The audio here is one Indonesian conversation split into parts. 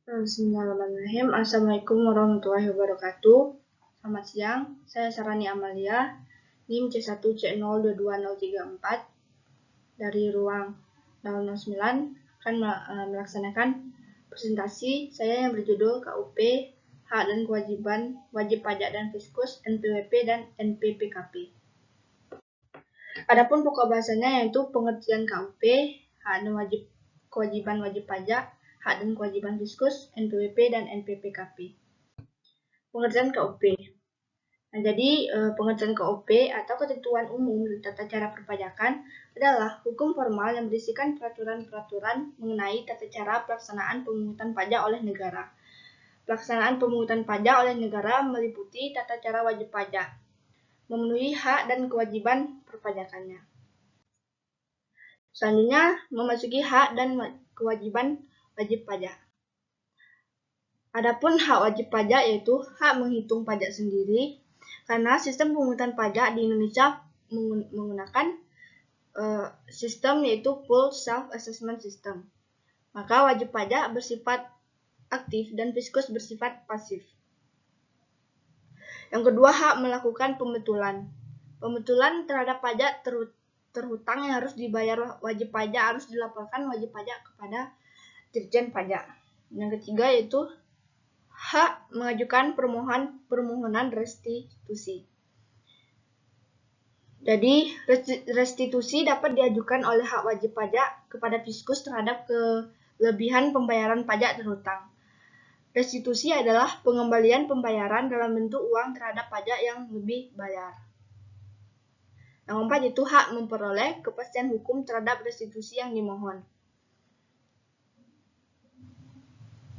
Bismillahirrahmanirrahim. Assalamualaikum warahmatullahi wabarakatuh. Selamat siang, saya Sarani Amalia, NIM C1C022034 dari ruang 009 akan melaksanakan presentasi saya yang berjudul KUP, Hak dan Kewajiban Wajib Pajak dan Fiskus, NPWP dan NPPKP. Adapun pokok bahasanya yaitu pengertian KUP, hak dan kewajiban wajib pajak, hak dan kewajiban fiskus, NPWP dan NPPKP. Pengertian KUP. Nah, jadi pengertian KUP atau ketentuan umum tata cara perpajakan adalah hukum formal yang berisikan peraturan-peraturan mengenai tata cara pelaksanaan pemungutan pajak oleh negara. Pelaksanaan pemungutan pajak oleh negara meliputi tata cara wajib pajak, memenuhi hak dan kewajiban perpajakannya. Selanjutnya, memasuki hak dan kewajiban wajib pajak. Adapun hak wajib pajak yaitu hak menghitung pajak sendiri, karena sistem pemungutan pajak di Indonesia menggunakan sistem yaitu full self-assessment system. Maka wajib pajak bersifat aktif dan fiskus bersifat pasif. Yang kedua, hak melakukan pembetulan. Pembetulan terhadap pajak terhutang yang harus dibayar wajib pajak harus dilaporkan wajib pajak kepada Dirjen Pajak. Yang ketiga yaitu hak mengajukan permohonan restitusi. Jadi restitusi dapat diajukan oleh hak wajib pajak kepada fiskus terhadap kelebihan pembayaran pajak terhutang. Restitusi adalah pengembalian pembayaran dalam bentuk uang terhadap pajak yang lebih bayar. Yang keempat itu hak memperoleh kepastian hukum terhadap restitusi yang dimohon.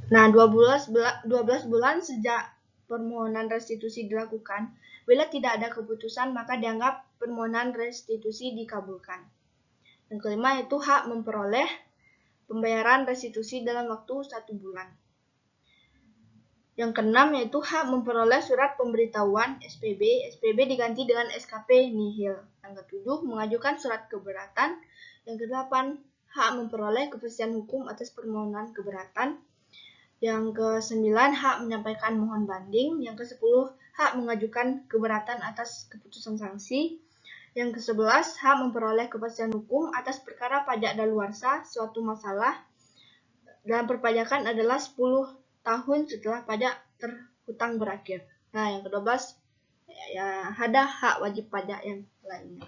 Nah, 12 bulan sejak permohonan restitusi dilakukan, bila tidak ada keputusan maka dianggap permohonan restitusi dikabulkan. Yang kelima itu hak memperoleh pembayaran restitusi dalam waktu 1 bulan. Yang keenam yaitu hak memperoleh surat pemberitahuan SPB. SPB diganti dengan SKP nihil. Yang ketujuh, mengajukan surat keberatan. Yang kedelapan, hak memperoleh kepastian hukum atas permohonan keberatan. Yang ke-9, hak menyampaikan mohon banding. Yang ke-10, hak mengajukan keberatan atas keputusan sanksi. Yang ke-11, hak memperoleh kepastian hukum atas perkara pajak daluarsa suatu masalah dalam perpajakan adalah 10 tahun setelah pajak terhutang berakhir. Nah, yang ke-12 ya ada hak wajib pajak yang lainnya.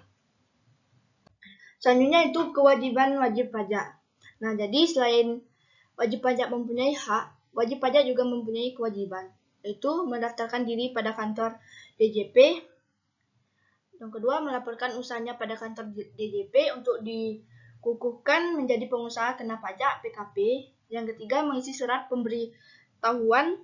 Selanjutnya itu kewajiban wajib pajak. Nah, jadi selain wajib pajak mempunyai hak, wajib pajak juga mempunyai kewajiban, yaitu mendaftarkan diri pada kantor DJP. Yang kedua, melaporkan usahanya pada kantor DJP untuk dikukuhkan menjadi pengusaha kena pajak PKP. Yang ketiga, mengisi surat pemberitahuan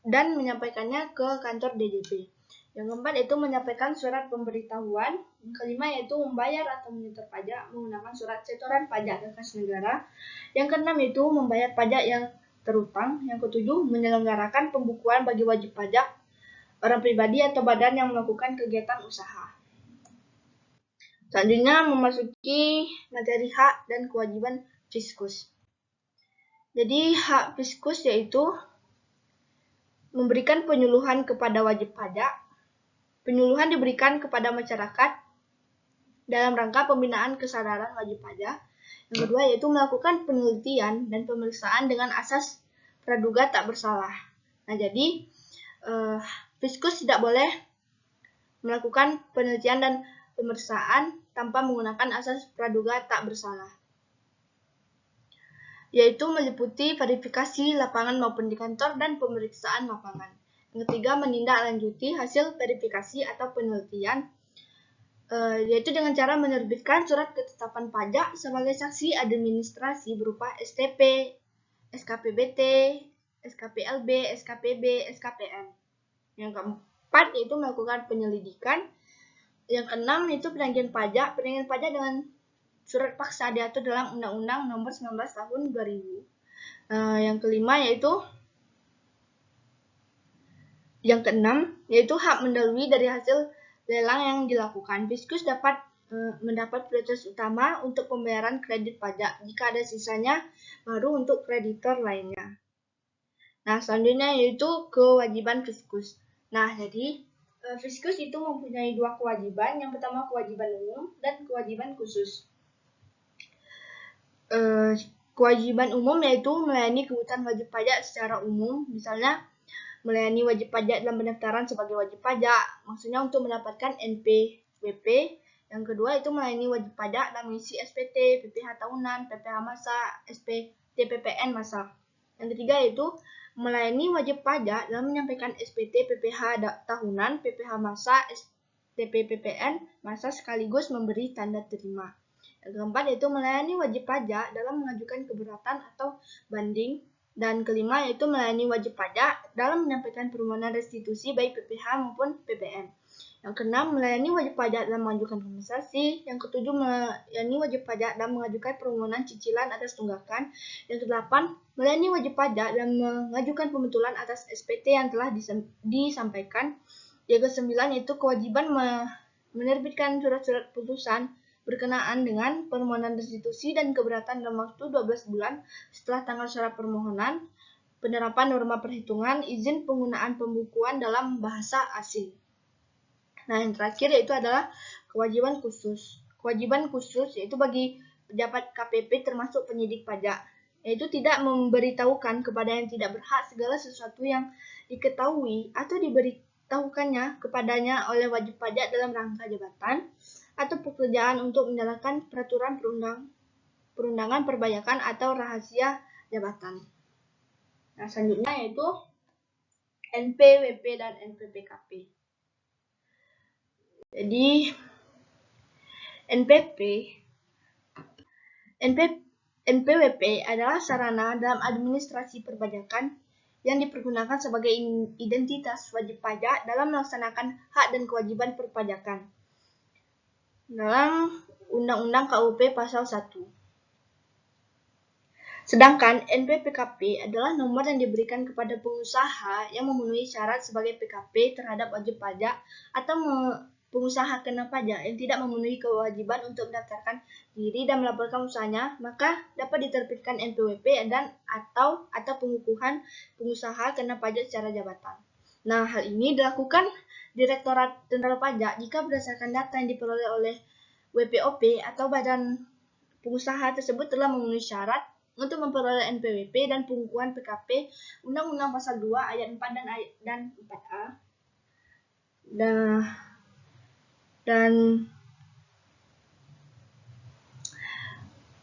dan menyampaikannya ke kantor DJP. Yang keempat itu menyampaikan surat pemberitahuan. Yang kelima yaitu membayar atau menyetor pajak menggunakan surat setoran pajak ke kas negara. Yang keenam itu membayar pajak yang terutang. Yang ketujuh menyelenggarakan pembukuan bagi wajib pajak orang pribadi atau badan yang melakukan kegiatan usaha. Selanjutnya memasuki materi hak dan kewajiban fiskus. Jadi hak fiskus yaitu memberikan penyuluhan kepada wajib pajak. Penyuluhan diberikan kepada masyarakat dalam rangka pembinaan kesadaran wajib pajak. Yang kedua yaitu melakukan penelitian dan pemeriksaan dengan asas praduga tak bersalah. Nah, jadi fiskus tidak boleh melakukan penelitian dan pemeriksaan tanpa menggunakan asas praduga tak bersalah, yaitu meliputi verifikasi lapangan maupun di kantor dan pemeriksaan lapangan. Yang ketiga, menindaklanjuti hasil verifikasi atau penelitian, yaitu dengan cara menerbitkan surat ketetapan pajak sebagai saksi administrasi berupa STP, SKPBT, SKPLB, SKPB, SKPN. Yang keempat, yaitu melakukan penyelidikan. Yang keenam, itu penagih pajak. Penagih pajak dengan surat paksa diatur dalam Undang-Undang Nomor 19 Tahun 2000. Yang kelima yaitu yang keenam yaitu hak mendahului dari hasil lelang yang dilakukan. Fiskus dapat mendapat prioritas utama untuk pembayaran kredit pajak. Jika ada sisanya, baru untuk kreditor lainnya. Nah, selanjutnya yaitu kewajiban fiskus. Nah, jadi fiskus itu mempunyai dua kewajiban. Yang pertama kewajiban umum dan kewajiban khusus. Kewajiban umum yaitu melayani kebutuhan wajib pajak secara umum, misalnya melayani wajib pajak dalam pendaftaran sebagai wajib pajak, maksudnya untuk mendapatkan NPWP. Yang kedua itu melayani wajib pajak dalam mengisi SPT, PPh tahunan, PPh masa, SPT PPN masa. Yang ketiga yaitu melayani wajib pajak dalam menyampaikan SPT, PPh tahunan, PPh masa, STP PPN masa sekaligus memberi tanda terima. Yang keempat yaitu melayani wajib pajak dalam mengajukan keberatan atau banding. Dan kelima yaitu melayani wajib pajak dalam menyampaikan permohonan restitusi baik PPh maupun PPN. Yang keenam, melayani wajib pajak dalam mengajukan kompensasi. Yang ketujuh, melayani wajib pajak dalam mengajukan permohonan cicilan atas tunggakan. Yang kedelapan, melayani wajib pajak dalam mengajukan pembetulan atas SPT yang telah disampaikan. Yang kesembilan yaitu kewajiban menerbitkan surat-surat putusan berkenaan dengan permohonan restitusi dan keberatan dalam waktu 12 bulan setelah tanggal syarat permohonan, penerapan norma perhitungan, izin penggunaan pembukuan dalam bahasa asing. Nah, yang terakhir yaitu adalah kewajiban khusus. Kewajiban khusus yaitu bagi pejabat KPP termasuk penyidik pajak, yaitu tidak memberitahukan kepada yang tidak berhak segala sesuatu yang diketahui atau diberitahukannya kepadanya oleh wajib pajak dalam rangka jabatan atau pekerjaan untuk menjalankan peraturan perundangan perpajakan atau rahasia jabatan. Nah, selanjutnya yaitu NPWP dan NPPKP. Jadi NPWP adalah sarana dalam administrasi perpajakan yang dipergunakan sebagai identitas wajib pajak dalam melaksanakan hak dan kewajiban perpajakan dalam Undang-Undang KUP Pasal 1. Sedangkan NPPKP adalah nomor yang diberikan kepada pengusaha yang memenuhi syarat sebagai PKP terhadap wajib pajak atau pengusaha kena pajak yang tidak memenuhi kewajiban untuk mendaftarkan diri dan melaporkan usahanya, maka dapat diterbitkan NPWP dan atau pengukuhan pengusaha kena pajak secara jabatan. Nah, hal ini dilakukan Direktorat Jenderal Pajak jika berdasarkan data yang diperoleh oleh WPOP atau badan pengusaha tersebut telah memenuhi syarat untuk memperoleh NPWP dan pengukuhan PKP Undang-Undang Pasal 2 Ayat 4 dan 4A. Dan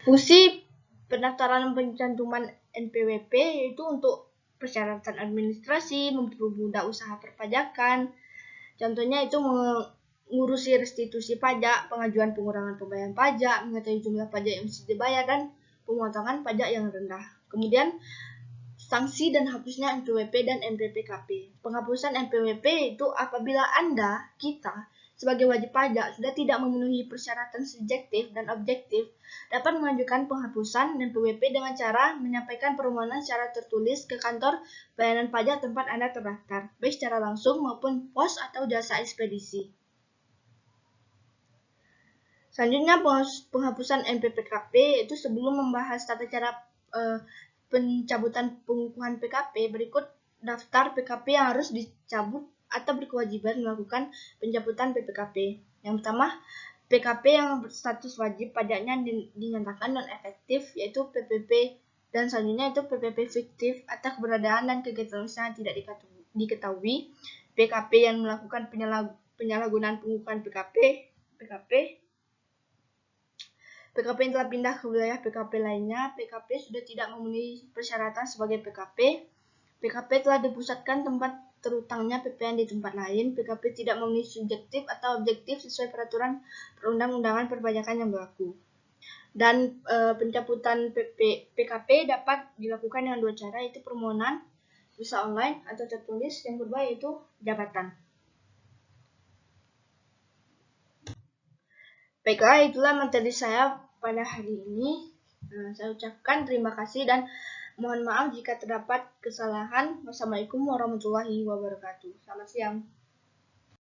fungsi pendaftaran dan pencantuman NPWP yaitu untuk persyaratan administrasi, mempermudah usaha perpajakan. Contohnya itu mengurusi restitusi pajak, pengajuan pengurangan pembayaran pajak, mengetahui jumlah pajak yang mesti dibayar, dan pemotongan pajak yang rendah. Kemudian sanksi dan hapusnya NPWP dan NPPKP. Penghapusan NPWP itu apabila kita sebagai wajib pajak sudah tidak memenuhi persyaratan subjektif dan objektif, dapat mengajukan penghapusan NPWP dengan cara menyampaikan permohonan secara tertulis ke kantor pelayanan pajak tempat Anda terdaftar, baik secara langsung maupun pos atau jasa ekspedisi. Selanjutnya penghapusan NPPKP itu sebelum membahas tata cara pencabutan pengukuhan PKP, berikut daftar PKP yang harus dicabut atau berkewajiban melakukan pencabutan PPKP. Yang pertama, PKP yang berstatus wajib pajaknya dinyatakan non-efektif, yaitu PPP, dan selanjutnya itu PPP fiktif atau keberadaan dan kegiatan usaha tidak diketahui, PKP yang melakukan penyalahgunaan pengukuhan PKP yang telah pindah ke wilayah PKP lainnya, PKP sudah tidak memenuhi persyaratan sebagai PKP telah dipusatkan tempat terutangnya PPN di tempat lain, PKP tidak memenuhi subjektif atau objektif sesuai peraturan perundang-undangan perpajakan yang berlaku. Dan pencabutan PKP dapat dilakukan dengan dua cara, yaitu permohonan bisa online atau tertulis, yang kedua yaitu jabatan. Baiklah, itulah materi saya pada hari ini. Saya ucapkan terima kasih dan mohon maaf jika terdapat kesalahan. Wassalamualaikum warahmatullahi wabarakatuh. Selamat siang.